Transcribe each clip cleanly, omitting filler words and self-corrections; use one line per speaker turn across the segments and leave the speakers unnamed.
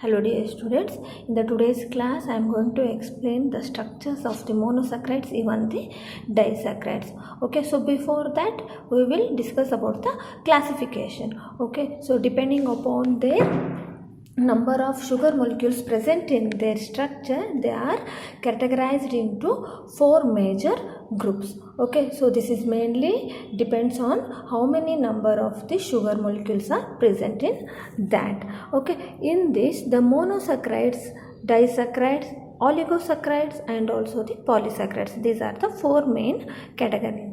Hello dear students, in the today's class I am going to explain the structures of the monosaccharides, even the disaccharides. Okay, so before that we will discuss about the classification. Okay, so depending upon their number of sugar molecules present in their structure, they are categorized into four major groups. Okay, so this is mainly depends on how many number of the sugar molecules are present in that. Okay, in this the monosaccharides, disaccharides, oligosaccharides and also the polysaccharides, these are the four main categories.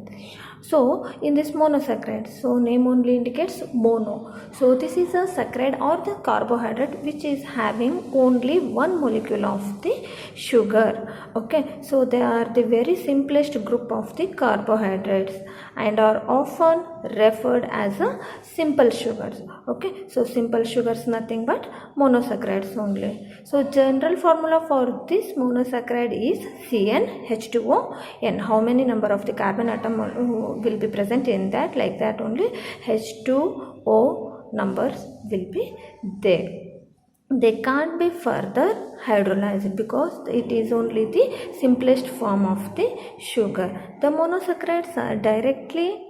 So in this monosaccharides, so name only indicates mono, so this is a saccharide or the carbohydrate which is having only one molecule of the sugar. Okay, so they are the very simplest group of the carbohydrates and are often referred as a simple sugars. Okay, so simple sugars nothing but monosaccharides only. So general formula for this monosaccharide is CnH2O(N). How many number of the carbon atom will be present in that? Like that only H2O numbers will be there. They can't be further hydrolyzed because it is only the simplest form of the sugar. The monosaccharides are directly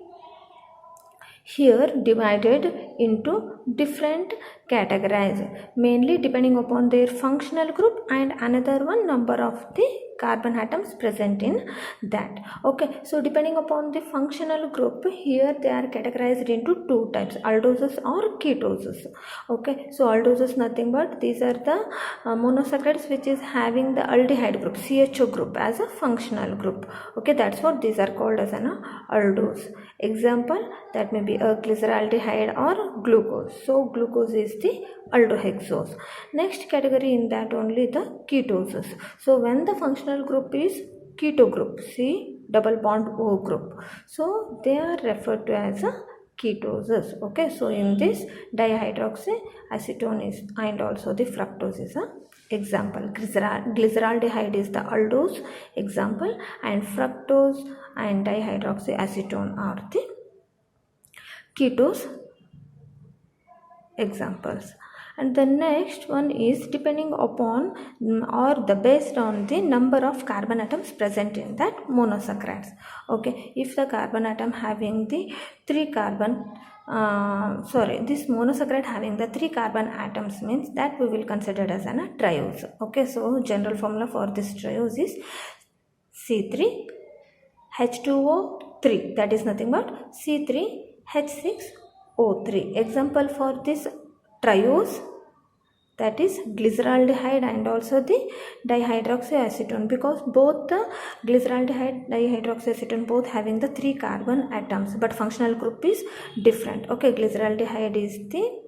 here divided into different categories, mainly depending upon their functional group and another one number of the carbon atoms present in that. Okay, so depending upon the functional group, here they are categorized into two types, aldoses or ketoses. Okay, so aldoses nothing but these are the monosaccharides which is having the aldehyde group, CHO group as a functional group. Okay, that's what these are called as an aldose. Example, that may be a glyceraldehyde or glucose. So glucose is the aldohexose. Next category in that only the ketoses. So when the functional group is keto group, C double bond O group, so they are referred to as a ketoses. Okay, so in this dihydroxyacetone is and also the fructose is a example. Glyceraldehyde is the aldose example and fructose and dihydroxyacetone are the ketose examples. And the next one is depending upon or the based on the number of carbon atoms present in that monosaccharides. Okay, if the carbon atom having the this monosaccharide having the 3 carbon atoms means that we will consider as an triose. Okay, so general formula for this triose is C3H2O3, that is nothing but C3H6O3. Example for this triose, that is glyceraldehyde and also the dihydroxyacetone, because both the glyceraldehyde, dihydroxyacetone both having the 3 carbon atoms but functional group is different. Okay, glyceraldehyde is the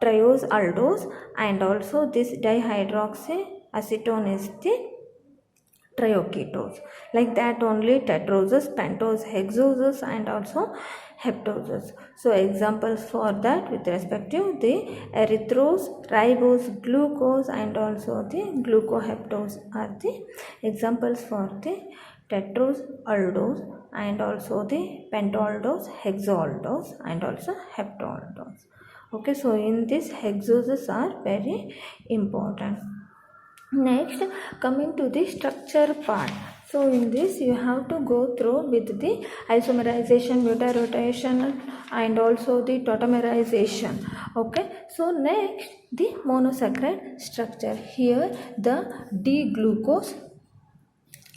triose aldose and also this dihydroxyacetone is the trioketose. Like that only tetroses, pentose, hexoses and also heptoses. So examples for that with respect to the erythrose, ribose, glucose and also the glucoheptose are the examples for the tetrose, aldose and also the pentaldose, hexaldose and also heptaldose. Okay, so in this hexoses are very important. Next, coming to the structure part. So in this you have to go through with the isomerization, beta-rotation and also the tautomerization. Okay, so next the monosaccharide structure. Here the D-glucose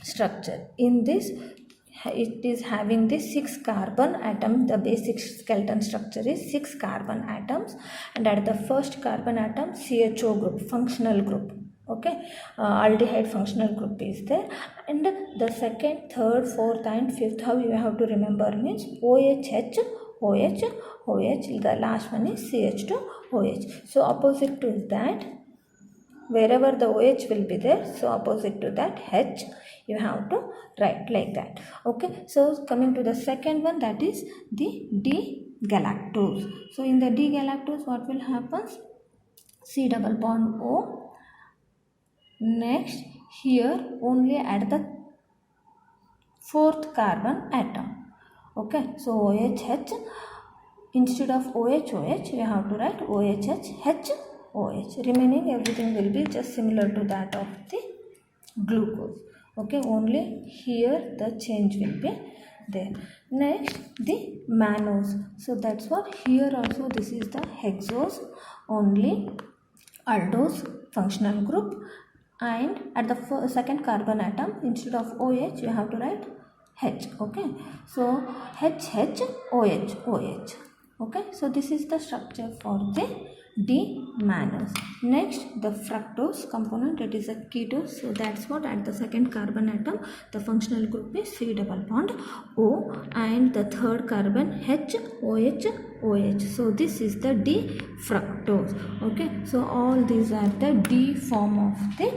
structure. In this it is having the 6 carbon atom. The basic skeleton structure is 6 carbon atoms and at the first carbon atom CHO group, functional group. Okay, aldehyde functional group is there and the second, third, fourth and fifth, how you have to remember means OHH, OH, OH, the last one is CH2 OH. So opposite to that, wherever the OH will be there, so opposite to that H you have to write like that. Okay, so coming to the second one, that is the D-galactose. So in the D-galactose what will happen? C double bond O. Next here only at the fourth carbon atom. Okay, so OHH instead of OH, OH you have to write OHH, H OH. Remaining everything will be just similar to that of the glucose. Okay, only here the change will be there. Next, the mannose. So that's what here also this is the hexose, only aldose functional group, and at the second carbon atom instead of OH you have to write H. Okay, so HHOH OH. Okay, so this is the structure for the D-mannose. Next, the fructose component, it is a ketose. So that's what at the second carbon atom the functional group is C double bond O, and the third carbon HOH. So this is the D-fructose. Okay, so all these are the D form of the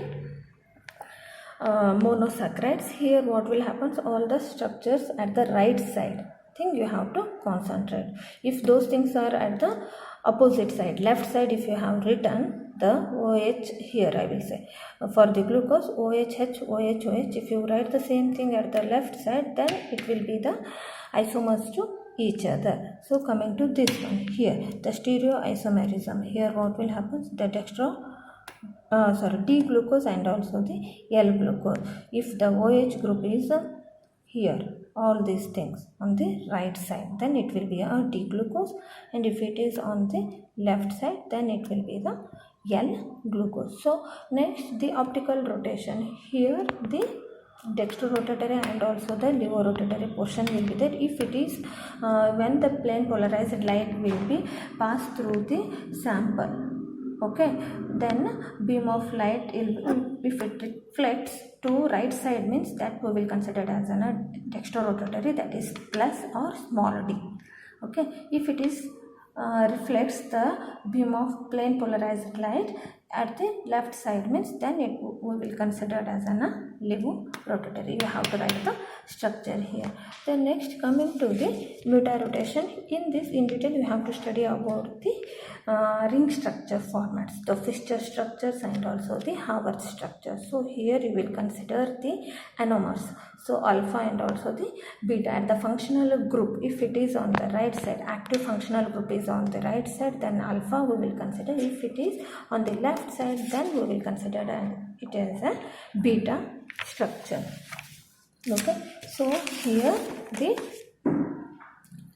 monosaccharides. Here what will happen, so all the structures at the right side thing you have to concentrate. If those things are at the opposite side, left side, if you have written the OH here, I will say for the glucose OH, if you write the same thing at the left side, then it will be the isomers to each other. So coming to this one here, the stereoisomerism, here what will happen, the D-glucose and also the L-glucose. If the OH group is here, all these things on the right side, then it will be a D-glucose, and if it is on the left side, then it will be the L-glucose. So next, the optical rotation. Here the dextrorotatory and also the levorotatory portion will be there. If it is when the plane polarized light will be passed through the sample, okay, then beam of light, if it reflects to right side, means that we will consider as a dextrorotatory, that is plus or small d. Okay, if it is reflects the beam of plane polarized light at the left side, means then it we will consider as a levorotatory. You have to write the structure here. Then next, coming to the mutarotation. In this in detail you have to study about the ring structure formats, the Fischer structures and also the Haworth structure. So here you will consider the anomers, so alpha and also the beta. At the functional group, if it is on the right side, active functional group is on the right side, then alpha we will consider. If it is on the left side, then we will consider it as a beta structure. Okay, so here the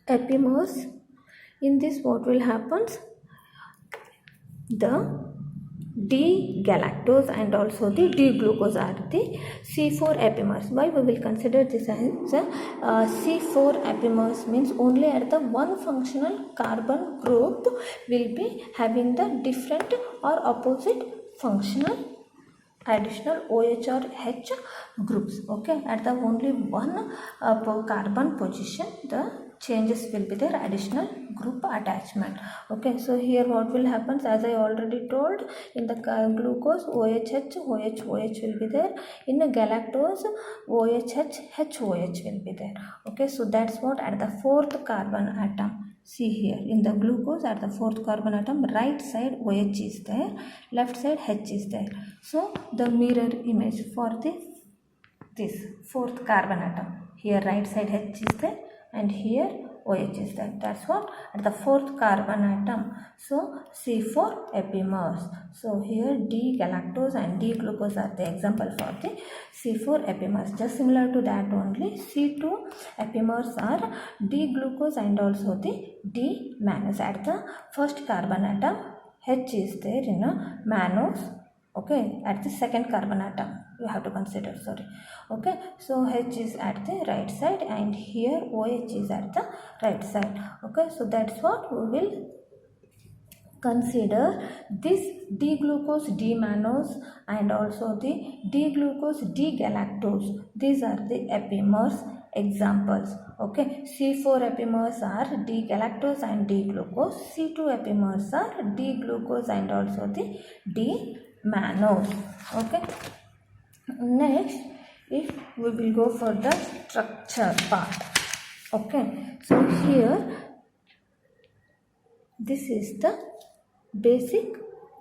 epimers, in this what will happen, the D-galactose and also the D-glucose are the C4 epimers. Why we will consider this as C4 epimers, means only at the one functional carbon group will be having the different or opposite functional additional OH or H groups. Okay, at the only one carbon position the changes will be there, additional group attachment. Okay, so here what will happen, as I already told, in the glucose OHH OH will be there, in the galactose OHH HOH will be there. Okay, so that's what at the fourth carbon atom. See here, in the glucose at the fourth carbon atom, right side OH is there, left side H is there. So the mirror image for this fourth carbon atom, here right side H is there and here OH is there. That's what at the fourth carbon atom. So C4 epimers. So here D-galactose and D-glucose are the example for the C4 epimers. Just similar to that only, C2 epimers are D-glucose and also the D-mannose. At the first carbon atom, H is there in a mannose. Okay, at the second carbon atom you have to consider, sorry. Okay, so H is at the right side and here OH is at the right side. Okay, so that's what we will consider. This D-glucose D-mannose and also the D-glucose D-galactose, these are the epimers examples. Okay, C4 epimers are D-galactose and D-glucose, C2 epimers are D-glucose and also the D-mannose. Okay, next if we will go for the structure part. Okay, so here this is the basic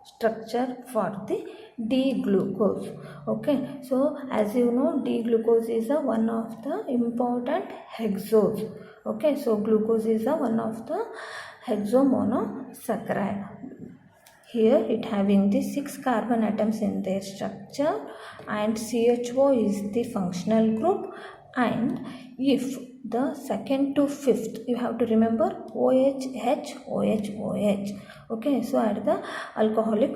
structure for the D-glucose. Okay, so as you know, D-glucose is one of the important hexose. Okay, so glucose is one of the hexomonosaccharide. here it having the 6 carbon atoms in their structure, and CHO is the functional group. And if the second to fifth, you have to remember OH, OH. Okay, so at the alcoholic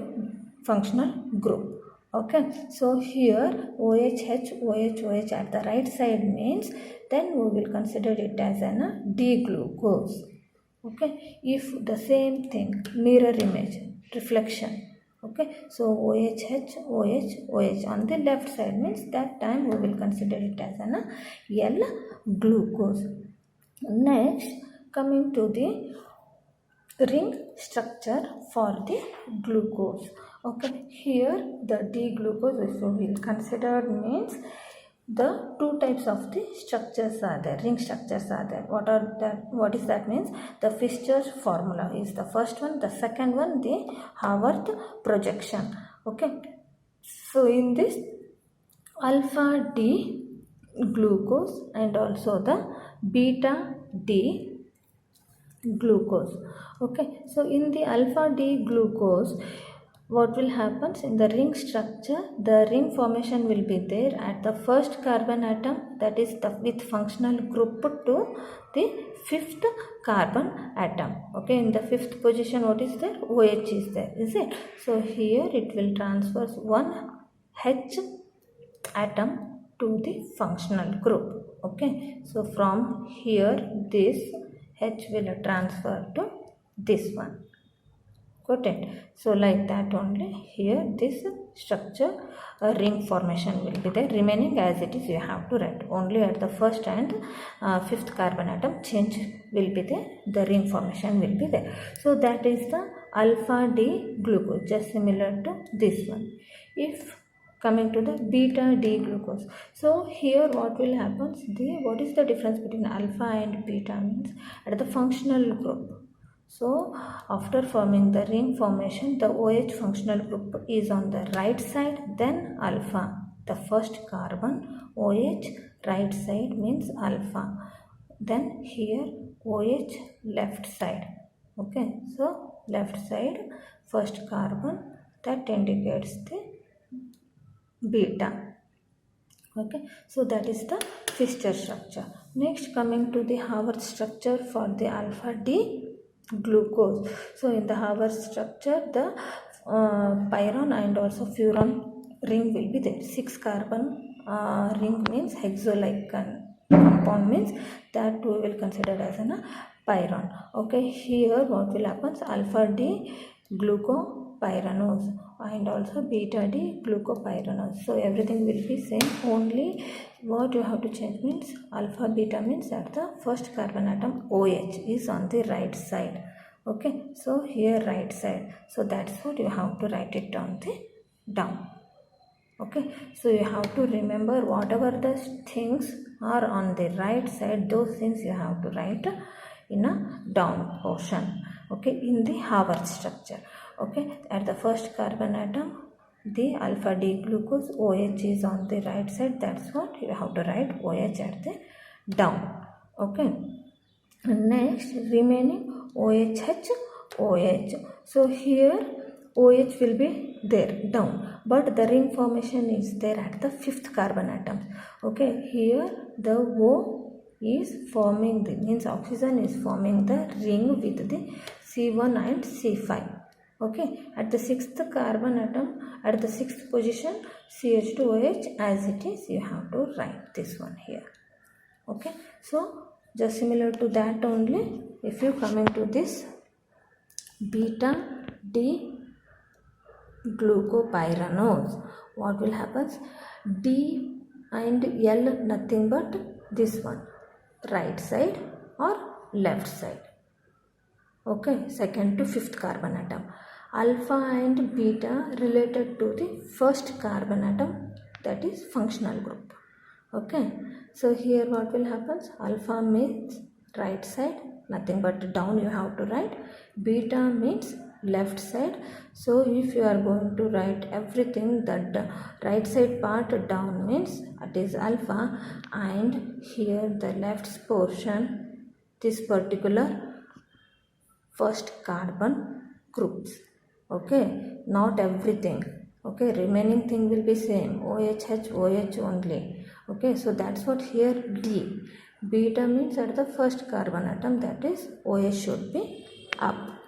functional group. Okay, so here OH at the right side means then we will consider it as an D-glucose. Okay, if the same thing, mirror image, reflection. Okay, so OH on the left side means that time we will consider it as an L-glucose. Next, coming to the ring structure for the glucose. Okay, here the D-glucose if we will consider means the two types of the structures are there, ring structures are there. What is that means? The Fischer's formula is the first one, the second one the Haworth projection. Okay, so in this alpha D glucose and also the beta D glucose. Okay, so in the alpha D glucose, what will happen in the ring structure? The ring formation will be there at the first carbon atom, that is the with functional group to the fifth carbon atom. Okay, in the fifth position what is there? OH is there, is it? So here it will transfer one H atom to the functional group. Okay, so from here this H will transfer to this one. Got it? So like that only here this structure ring formation will be there, remaining as it is you have to write. Only at the first and fifth carbon atom change will be there, the ring formation will be there. So that is the alpha D glucose, just similar to this one. If coming to the beta D glucose, so here what will happen, what is the difference between alpha and beta means at the functional group. So after forming the ring formation, the OH functional group is on the right side, then alpha, the first carbon, OH right side means alpha, then here OH left side. Okay, so left side first carbon, that indicates the beta. Okay, so that is the Fischer structure. Next, coming to the Haworth structure for the alpha D glucose. So in the Haworth structure, the pyron and also furan ring will be there. 6 carbon ring means hexo-like compound means that we will consider as a pyron. Okay, here what will happen? Alpha D glucopyranose and also beta D glucopyranose. So everything will be same, only what you have to change means alpha beta means at the first carbon atom OH is on the right side. Okay, so here right side, so that's what you have to write it on the down. Okay, so you have to remember whatever the things are on the right side, those things you have to write in a down portion. Okay, in the Haworth structure. Okay, at the first carbon atom the alpha D glucose OH is on the right side, that's what you have to write OH at the down. Okay, and next remaining OH. So here OH will be there down, but the ring formation is there at the fifth carbon atom. Okay, here the O is forming the means oxygen is forming the ring with the C1 and C5. Okay, at the sixth carbon atom, at the sixth position CH2OH as it is, you have to write this one here. Okay, so just similar to that only, if you coming to this beta D glucopyranose, what will happen? D and L nothing but this one, right side or left side. Okay, second to fifth carbon atom. Alpha and beta related to the first carbon atom, that is functional group. Okay, so here what will happen? Alpha means right side, nothing but down you have to write. Beta means left side. So if you are going to write everything, that right side part down means it is alpha, and here the left portion, this particular first carbon groups. Okay, not everything. Okay, remaining thing will be same, OH, OH only. Okay, so that's what here D. Beta means at the first carbon atom, that is OH should be up.